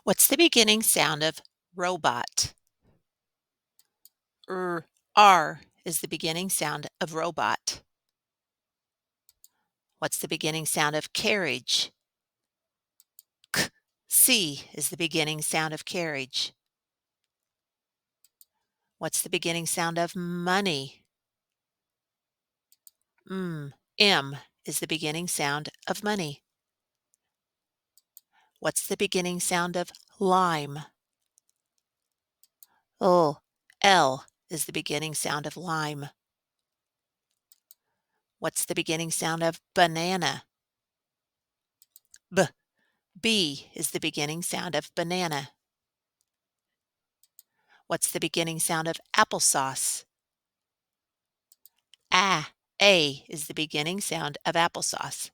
What's the beginning sound of robot? R is the beginning sound of robot. What's the beginning sound of carriage? C is the beginning sound of carriage. What's the beginning sound of money? M is the beginning sound of money. What's the beginning sound of lime? L is the beginning sound of lime. What's the beginning sound of banana? B is the beginning sound of banana. What's the beginning sound of applesauce? A is the beginning sound of applesauce.